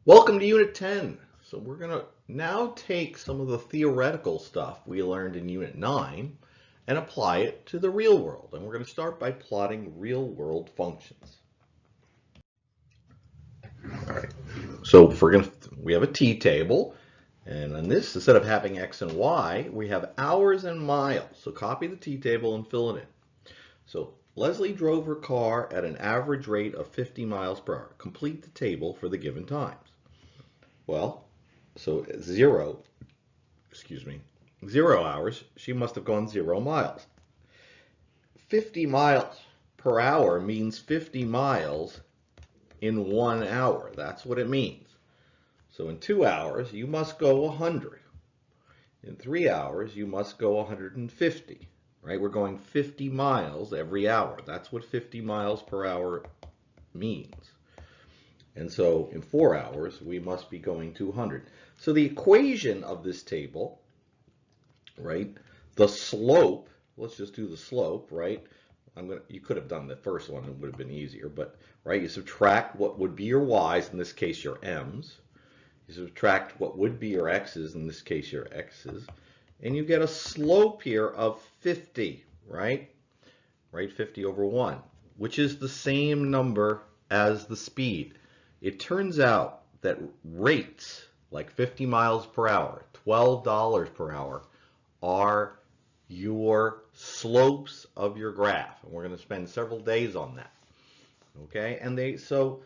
Welcome to Unit 10. So we're going to now take some of the theoretical stuff we learned in Unit 9 and apply it to the real world. And we're going to start by plotting real world functions. All right. So we have a t table, and on this, instead of having x and y, we have hours and miles. So copy the t table and fill it in. So Leslie drove her car at an average rate of 50 miles per hour. Complete the table for the given times. Well, so 0 hours, she must have gone 0 miles. 50 miles per hour means 50 miles in 1 hour. That's what it means. So in 2 hours, you must go 100. In 3 hours, you must go 150, right? We're going 50 miles every hour. That's what 50 miles per hour means. And so in 4 hours, we must be going 200. So the equation of this table, right, the slope, let's just do the slope, right? You could have done the first one, it would have been easier, but, right, you subtract what would be your y's, in this case your m's. You subtract what would be your x's, in this case your x's, and you get a slope here of 50, right? Right, 50 over 1, which is the same number as the speed. It turns out that rates like 50 miles per hour, $12 per hour, are your slopes of your graph. And we're going to spend several days on that. Okay, and so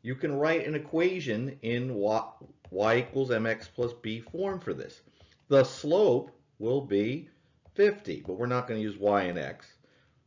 you can write an equation in y equals mx plus b form for this. The slope will be 50, but we're not going to use y and x.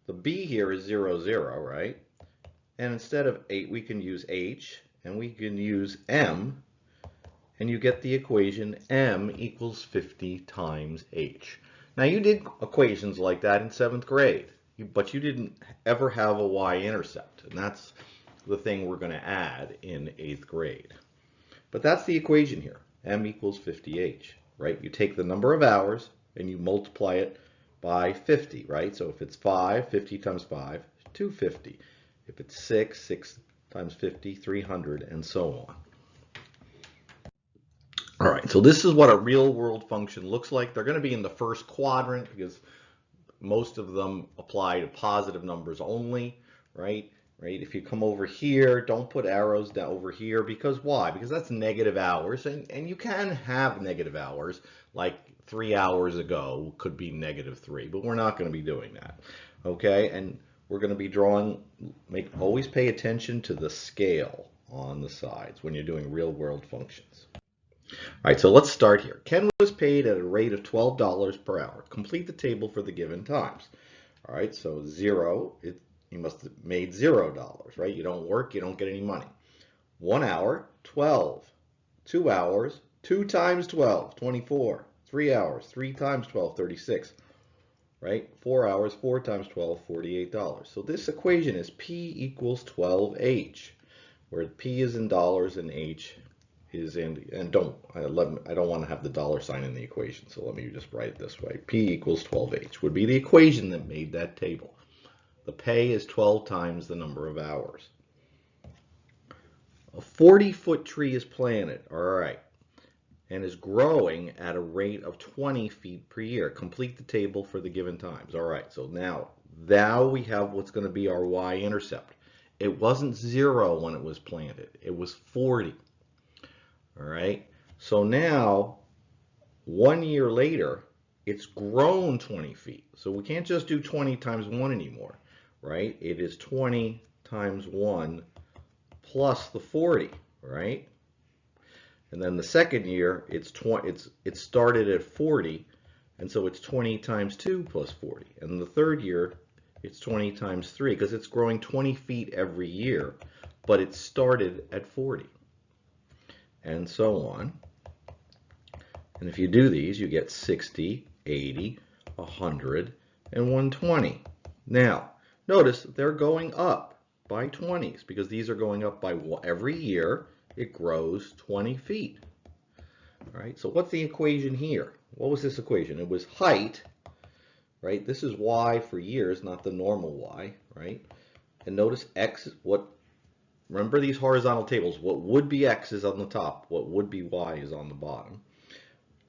The b here is 0, 0, right? And instead of 8, we can use h, and we can use m, and you get the equation m equals 50 times h. Now, you did equations like that in 7th grade, but you didn't ever have a y-intercept, and that's the thing we're going to add in 8th grade. But that's the equation here, m equals 50h, right? You take the number of hours, and you multiply it by 50, right? So if it's 5, 50 times 5, 250. If it's 6, 6 times 50, 300, and so on. All right, so this is what a real world function looks like. They're going to be in the first quadrant because most of them apply to positive numbers only, right? Right. If you come over here, don't put arrows down over here, because why? Because that's negative hours, and you can have negative hours, like 3 hours ago could be -3, but we're not going to be doing that. Okay, and we're going to be drawing, always pay attention to the scale on the sides when you're doing real world functions. All right, so let's start here. Ken was paid at a rate of $12 per hour. Complete the table for the given times. All right, so 0, you must have made $0, right? You don't work, you don't get any money. 1 hour, 12. 2 hours, 2 times 12, 24. 3 hours, 3 times 12, 36. Right? 4 hours, 4 times 12, $48. So this equation is P equals 12H, where P is in dollars and H is in, and I don't want to have the dollar sign in the equation, so let me just write it this way. P equals 12H would be the equation that made that table. The pay is 12 times the number of hours. A 40-foot tree is planted, all right, and is growing at a rate of 20 feet per year. Complete the table for the given times. All right, so now we have what's going to be our y-intercept. It wasn't 0 when it was planted. It was 40. All right, so now 1 year later, it's grown 20 feet. So we can't just do 20 times 1 anymore, right? It is 20 times 1 plus the 40, right? And then the second year, it started at 40, and so it's 20 times 2 plus 40. And the third year, it's 20 times 3, because it's growing 20 feet every year, but it started at 40. And so on. And if you do these, you get 60, 80, 100, and 120. Now, notice they're going up by 20s, because these are going up by every year. It grows 20 feet. All right, so what's the equation here? What was this equation? It was height, right? This is y for years, not the normal y, right? And notice x, what remember these horizontal tables, what would be x is on the top, what would be y is on the bottom,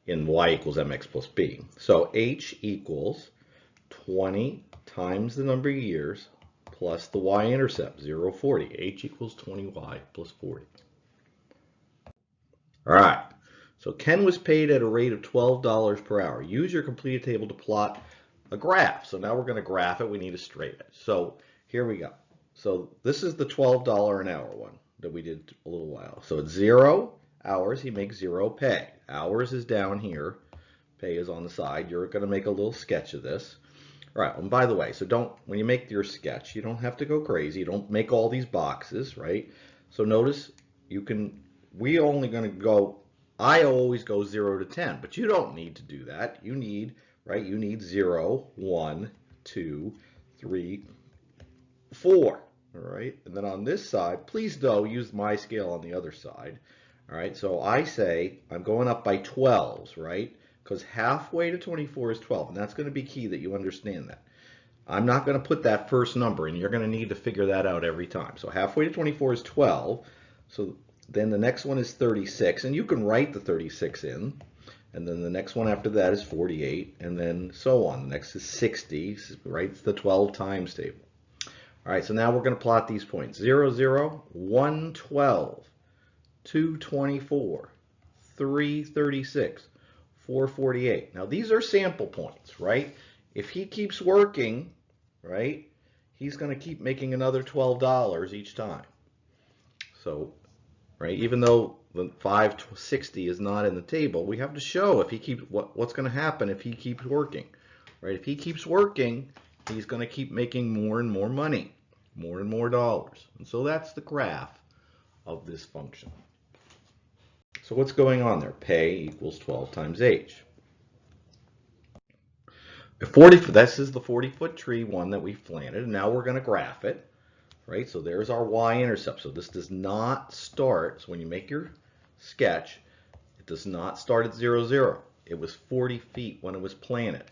in y equals mx plus b. So h equals 20 times the number of years plus the y-intercept, 0, 40. H equals 20y plus 40. All right, so Ken was paid at a rate of $12 per hour. Use your completed table to plot a graph. So now we're going to graph it. We need a straight edge. So here we go. So this is the $12 an hour one that we did a little while. So at 0 hours, he makes 0 pay. Hours is down here. Pay is on the side. You're going to make a little sketch of this. All right, and by the way, so when you make your sketch, you don't have to go crazy. You don't make all these boxes, right? So notice we only going to go, I always go 0 to 10, but you don't need to do that. You need, right, you need 0, 1, 2, 3, 4, all right? And then on this side, please though, use my scale on the other side, all right? So I say I'm going up by 12s, right? Because halfway to 24 is 12, and that's going to be key that you understand that. I'm not going to put that first number, and you're going to need to figure that out every time. So halfway to 24 is 12, so then the next one is 36, and you can write the 36 in, and then the next one after that is 48, and then so on. The next is 60, right? It's the 12 times table. All right, so now we're going to plot these points. 0, 0, 1, 12, 2, 24, 3, 36. 448. Now these are sample points, right? If he keeps working, right, he's going to keep making another $12 each time. So, right, even though the 560 is not in the table, we have to show if he keeps what's going to happen if he keeps working, right? If he keeps working, he's going to keep making more and more money, more and more dollars. And so that's the graph of this function. So what's going on there? Pay equals 12 times h. This is the 40-foot tree one that we planted, and now we're going to graph it, right? So there's our y-intercept. So this does not start, so when you make your sketch, it does not start at 0, 0. It was 40 feet when it was planted.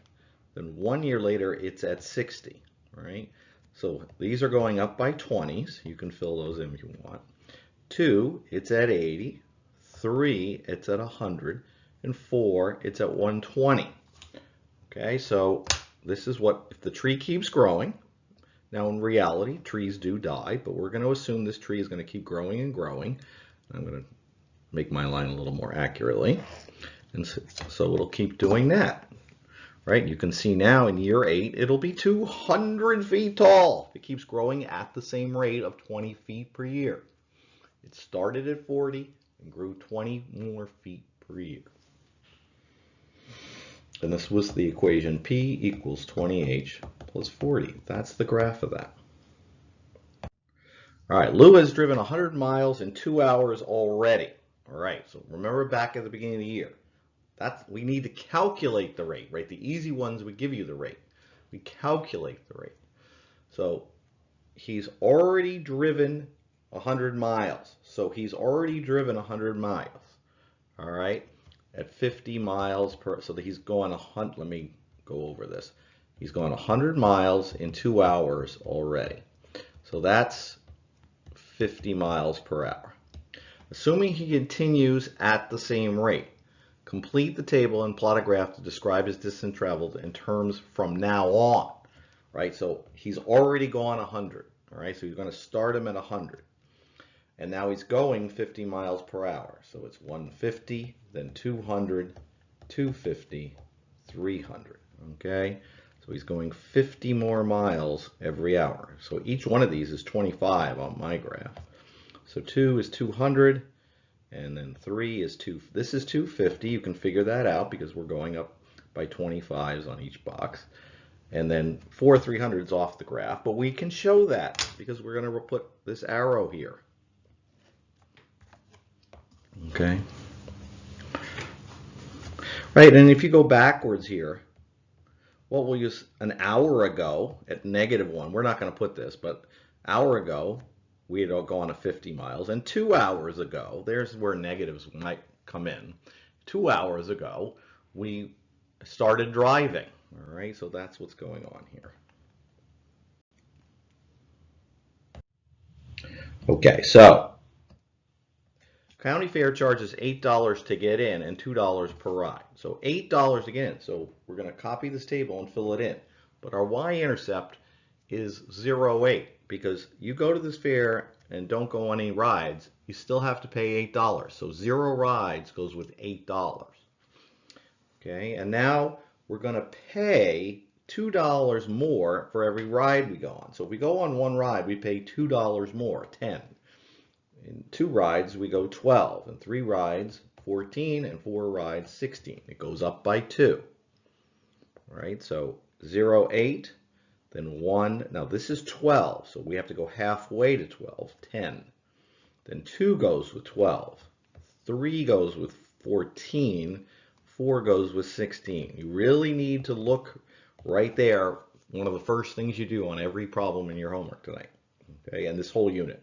Then 1 year later, it's at 60, right? So these are going up by 20s. You can fill those in if you want. 2, it's at 80. 3, it's at 100, and 4, it's at 120. Okay, so this is what, if the tree keeps growing, now in reality, trees do die, but we're going to assume this tree is going to keep growing and growing. I'm going to make my line a little more accurately, and so it'll keep doing that, right? You can see now in year 8, it'll be 200 feet tall. It keeps growing at the same rate of 20 feet per year. It started at 40, and grew 20 more feet per year. And this was the equation P equals 20h plus 40. That's the graph of that. All right, Lou has driven 100 miles in 2 hours already. All right, so remember back at the beginning of the year, we need to calculate the rate, right? The easy ones, we give you the rate. We calculate the rate. So he's already driven 100 miles. So he's already driven 100 miles, all right, at 50 miles per, so that he's going 100, let me go over this. He's going 100 miles in 2 hours already. So that's 50 miles per hour. Assuming he continues at the same rate, complete the table and plot a graph to describe his distance traveled in terms from now on, right? So he's already gone 100, all right? So he's going to start him at 100. And now he's going 50 miles per hour. So it's 150, then 200, 250, 300. Okay? So he's going 50 more miles every hour. So each one of these is 25 on my graph. So 2 is 200, and then 3 is 2. This is 250. You can figure that out because we're going up by 25s on each box. And then 4 300s off the graph. But we can show that because we're going to put this arrow here. Okay. Right, and if you go backwards here, well, we'll use an hour ago at -1. We're not going to put this, but hour ago, we had gone to 50 miles. And 2 hours ago, there's where negatives might come in. 2 hours ago, we started driving. All right, so that's what's going on here. Okay, so county fair charges $8 to get in and $2 per ride. So $8 to get in. So we're going to copy this table and fill it in. But our y-intercept is 0.8 because you go to this fair and don't go on any rides, you still have to pay $8. So 0 rides goes with $8. Okay, and now we're going to pay $2 more for every ride we go on. So if we go on one ride, we pay $2 more, 10. In 2 rides, we go 12. In 3 rides, 14. And 4 rides, 16. It goes up by 2. All right, so 0, 8, then 1. Now this is 12, so we have to go halfway to 12, 10. Then 2 goes with 12. 3 goes with 14. 4 goes with 16. You really need to look right there, one of the first things you do on every problem in your homework tonight, okay, and this whole unit.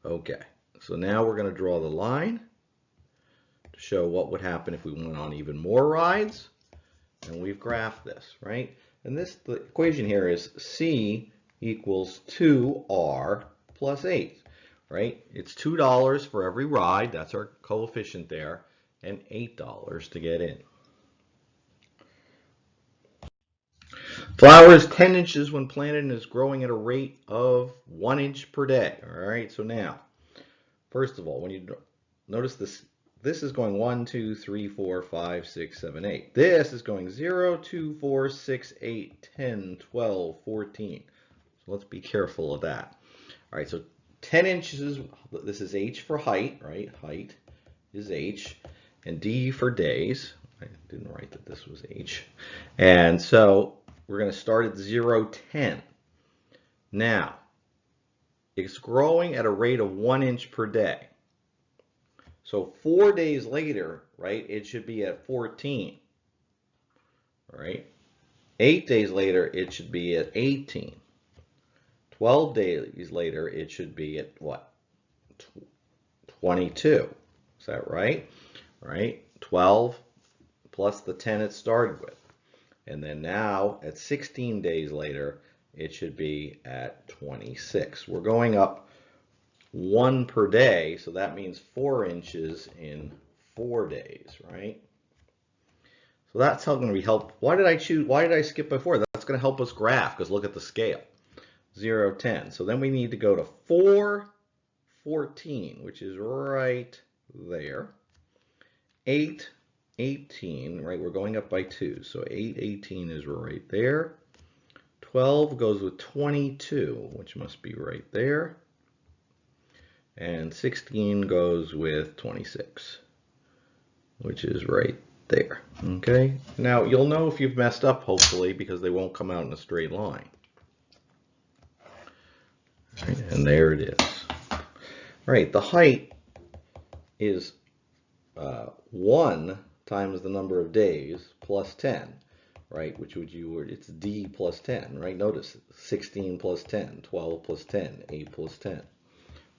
Okay, so now we're going to draw the line to show what would happen if we went on even more rides, and we've graphed this, right? And this, the equation here is C equals 2R plus 8, right? It's $2 for every ride, that's our coefficient there, and $8 to get in. Flower is 10 inches when planted and is growing at a rate of 1 inch per day. All right, so now, first of all, when you notice this is going 1, 2, 3, 4, 5, 6, 7, 8. This is going 0, 2, 4, 6, 8, 10, 12, 14. So let's be careful of that. All right, so 10 inches, this is H for height, right? Height is H, and D for days. I didn't write that this was H. And so we're going to start at 0, 10. Now, it's growing at a rate of 1 inch per day. So 4 days later, right, it should be at 14. All right. 8 days later, it should be at 18. 12 days later, it should be at what? 22. Is that right? All right. 12 plus the 10 it started with. And then now, at 16 days later, it should be at 26. We're going up 1 per day, so that means 4 inches in 4 days, right? So that's how going to be helpful. Why did I skip before? That's going to help us graph, because look at the scale. 0, 10. So then we need to go to 4, 14, which is right there. 8, 18, right? We're going up by 2. So 8, 18 is right there. 12 goes with 22, which must be right there. And 16 goes with 26, which is right there. Okay? Now, you'll know if you've messed up, hopefully, because they won't come out in a straight line. Right, and there it is. All right, the height is 1 times the number of days plus 10, right? Which would it's D plus 10, right? Notice 16 plus 10, 12 plus 10, 8 plus 10,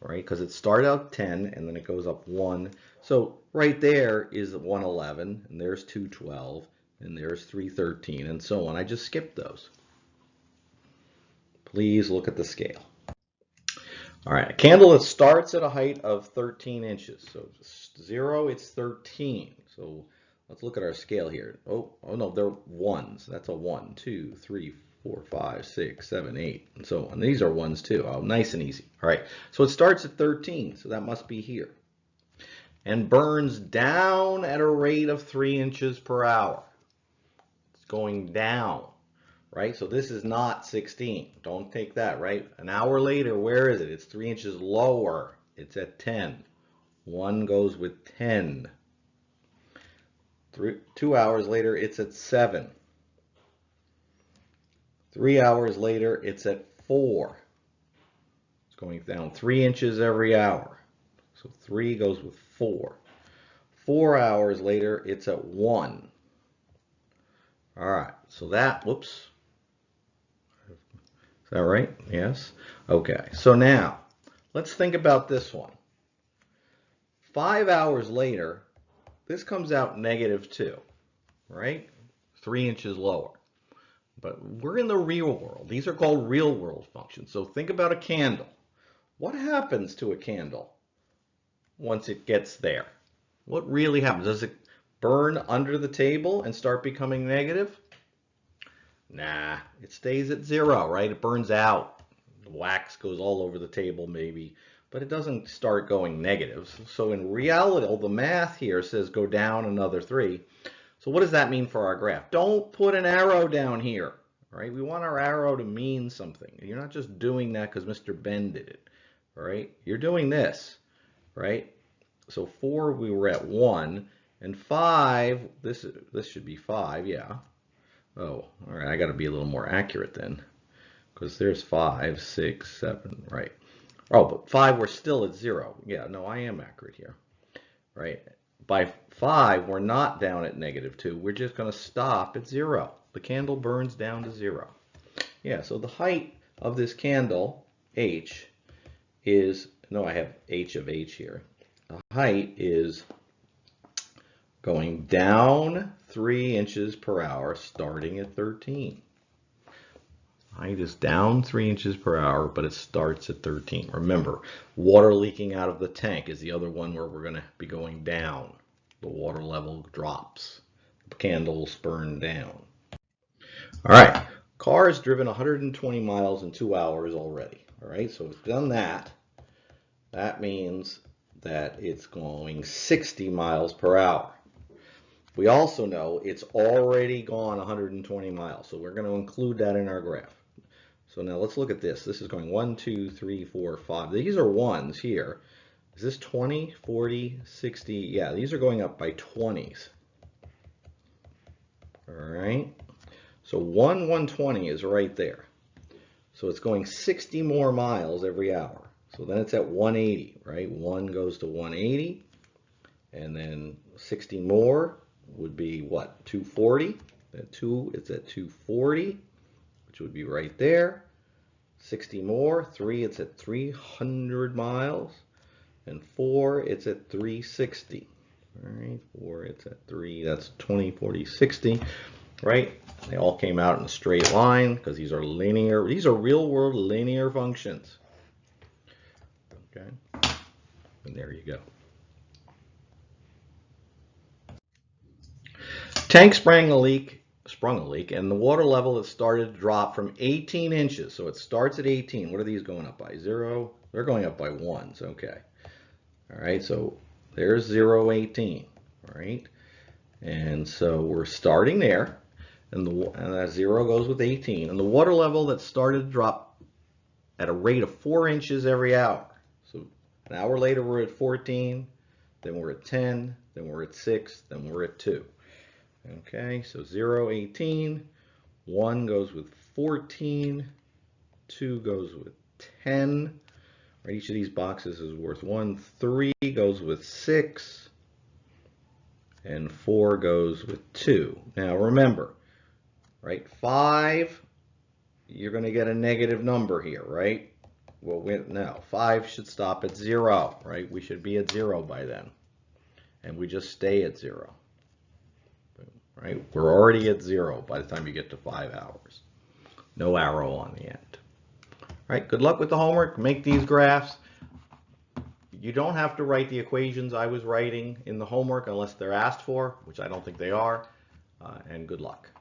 right? Because it started out 10 and then it goes up 1. So right there is 111, and there's 212, and there's 313, and so on. I just skipped those. Please look at the scale. All right, a candle that starts at a height of 13 inches. So 0, it's 13. So let's look at our scale here. Oh no, they're ones. That's a 1, 2, 3, 4, 5, 6, 7, 8, and so on. These are ones too. Oh, nice and easy. All right, so it starts at 13, so that must be here. And burns down at a rate of 3 inches per hour. It's going down. Right? So this is not 16. Don't take that, right? An hour later, where is it? It's 3 inches lower. It's at 10. 1 goes with 10. 2 hours later, it's at 7. 3 hours later, it's at 4. It's going down 3 inches every hour. So 3 goes with 4. 4 hours later, it's at 1. All right, so that, whoops. Is that right? Yes? Okay, so now, let's think about this one. 5 hours later, this comes out -2, right? 3 inches lower. But we're in the real world. These are called real world functions. So think about a candle. What happens to a candle once it gets there? What really happens? Does it burn under the table and start becoming negative? Nah, it stays at 0, right? It burns out. The wax goes all over the table maybe, but it doesn't start going negative. So in reality, all the math here says go down another 3. So what does that mean for our graph? Don't put an arrow down here, right? We want our arrow to mean something. You're not just doing that because Mr. Ben did it, right? You're doing this, right? So 4, we were at 1, and 5, this should be 5, yeah. Oh, all right, I got to be a little more accurate then, because there's 5, 6, 7, right. Oh, but 5, we're still at 0. Yeah, no, I am accurate here, right? By 5, we're not down at -2. We're just going to stop at 0. The candle burns down to 0. Yeah, so the height of this candle, H, is, no, I have H of H here. The height is going down 3 inches per hour starting at 13. Height is down 3 inches per hour, but it starts at 13. Remember, water leaking out of the tank is the other one where we're going to be going down. The water level drops. The candles burn down. All right, car has driven 120 miles in 2 hours already. All right, so it's done that. That means that it's going 60 miles per hour. We also know it's already gone 120 miles, so we're going to include that in our graph. So now let's look at this. This is going 1, 2, 3, 4, 5. These are ones here. Is this 20, 40, 60? Yeah, these are going up by 20s. All right. So 120 is right there. So it's going 60 more miles every hour. So then it's at 180, right? 1 goes to 180. And then 60 more would be what? 240. At 2, it's at 240, which would be right there. 60 more, 3, it's at 300 miles. And 4, it's at 360. All right, 4, it's at 3, that's 20, 40, 60, right? They all came out in a straight line because these are linear, these are real world linear functions. Okay, and there you go. Tank sprung a leak, and the water level has started to drop from 18 inches. So it starts at 18. What are these going up by? 0? They're going up by 1s. Okay. All right, so there's 0, 18. All right. And so we're starting there. And that 0 goes with 18. And the water level that started to drop at a rate of 4 inches every hour. So an hour later, we're at 14. Then we're at 10. Then we're at 6. Then we're at 2. Okay, so 0, 18, 1 goes with 14, 2 goes with 10, right? Each of these boxes is worth 1, 3 goes with 6, and 4 goes with 2. Now remember, right, 5, you're going to get a negative number here, right? Well, no, 5 should stop at 0, right? We should be at 0 by then, and we just stay at 0. Right? We're already at 0 by the time you get to 5 hours. No arrow on the end. All right, good luck with the homework. Make these graphs. You don't have to write the equations I was writing in the homework unless they're asked for, which I don't think they are, and good luck.